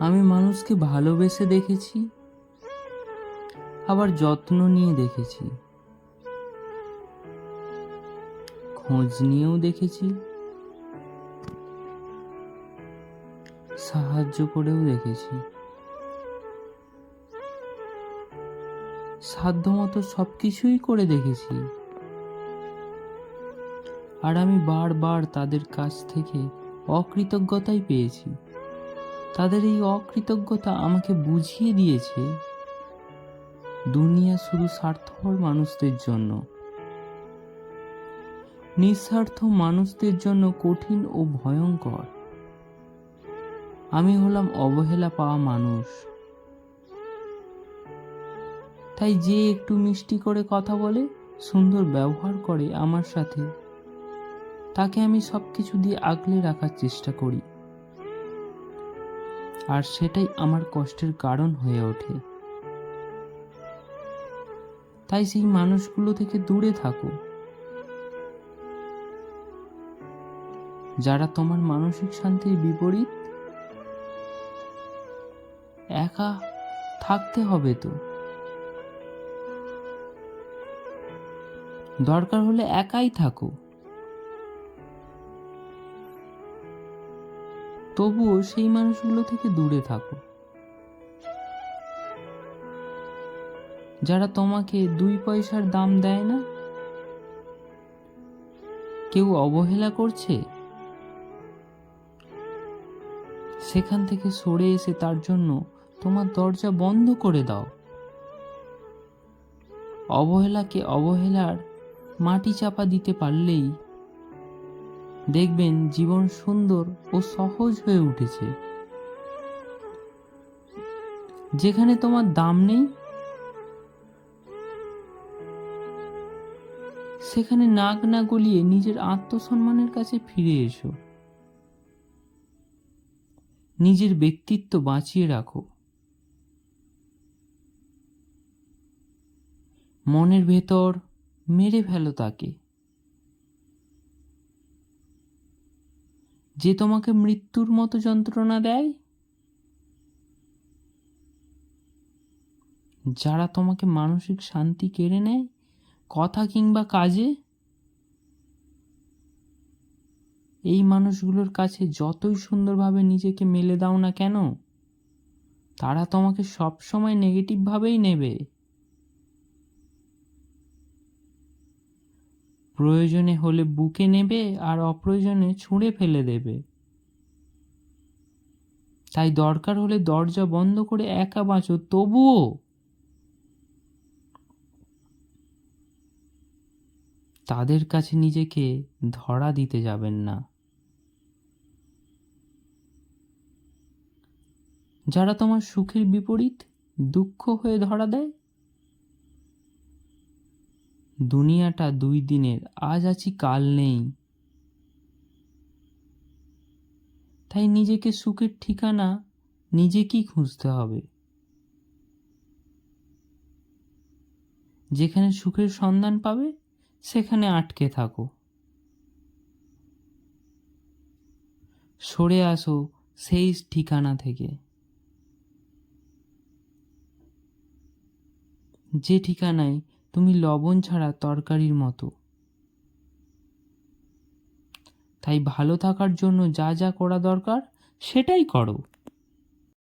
আমি মানুষকে ভালোবেসে দেখেছি, আবার যত্ন নিয়ে দেখেছি, খোঁজ নিয়েও দেখেছি, সাহায্য করেও দেখেছি। সাধ্যমতো সবকিছুই করে দেখেছি। আর আমি বারবার তাদের কাছ থেকে অকৃতজ্ঞতাই পেয়েছি। তাদের এই অকৃতজ্ঞতা আমাকে বুঝিয়ে দিয়েছে দুনিয়া শুধু স্বার্থপর মানুষদের জন্য, নিঃস্বার্থ মানুষদের জন্য কঠিন ও ভয়ঙ্কর। আমি হলাম অবহেলা পাওয়া মানুষ। তাই যে একটু মিষ্টি করে কথা বলে, সুন্দর ব্যবহার করে আমার সাথে, তাকে আমি সবকিছু দিয়ে আগলে রাখার চেষ্টা করি। আর সেটাই আমার কষ্টের কারণ হয়ে ওঠে। তাই সেই মানুষগুলো থেকে দূরে থাকো, যারা তোমার মানসিক শান্তির বিপরীত। একা থাকতে হবে তো, দরকার হলে একাই থাকো। তবুও সেই মানুষগুলো থেকে দূরে থাকো, যারা তোমাকে 2 পয়সার দাম দেয় না। কেউ অবহেলা করছে, সেখান থেকে সরে এসে তার জন্য তোমার দরজা বন্ধ করে দাও। অবহেলাকে অবহেলার মাটি চাপা দিতে পারলেই দেখবেন জীবন সুন্দর ও সহজ হয়ে উঠেছে। যেখানে তোমার দাম নেই, সেখানে নাক না গলিয়ে নিজের আত্মসম্মানের কাছে ফিরে এসো। নিজের ব্যক্তিত্ব বাঁচিয়ে রাখো। মনের ভেতর মেরে ফেলো তাকে, যে তোমাকে মৃত্যুর মতো যন্ত্রণা দেয়। যারা তোমাকে মানসিক শান্তি কেড়ে নেয় কথা কিংবা কাজে। এই মানুষগুলোর কাছে যতই সুন্দরভাবে নিজেকে মেলে দাও না কেন, তারা তোমাকে সবসময় নেগেটিভ ভাবেই নেবে। প্রয়োজনে হলে বুকে নেবে, আর অপ্রয়োজনে ছুঁড়ে ফেলে দেবে। তাই দরকার হলে দরজা বন্ধ করে একা বাঁচো, তবুও তাদের কাছে নিজেকে ধরা দিতে যাবেন না। যারা তোমার সুখের বিপরীত দুঃখ হয়ে ধরা দেয়। দুনিয়াটা 2 দিনের, আজ আছি কাল নেই। তাই নিজেকে সুখের ঠিকানা নিজেকেই খুঁজতে হবে। যেখানে সুখের সন্ধান পাবে, সেখানে আটকে থাকো। সরে আসো সেই ঠিকানা থেকে, যে ঠিকানায় তুমি লবণ ছাড়া তরকারির মতো। তাই ভালো থাকার জন্য যা যা করা দরকার সেটাই করো।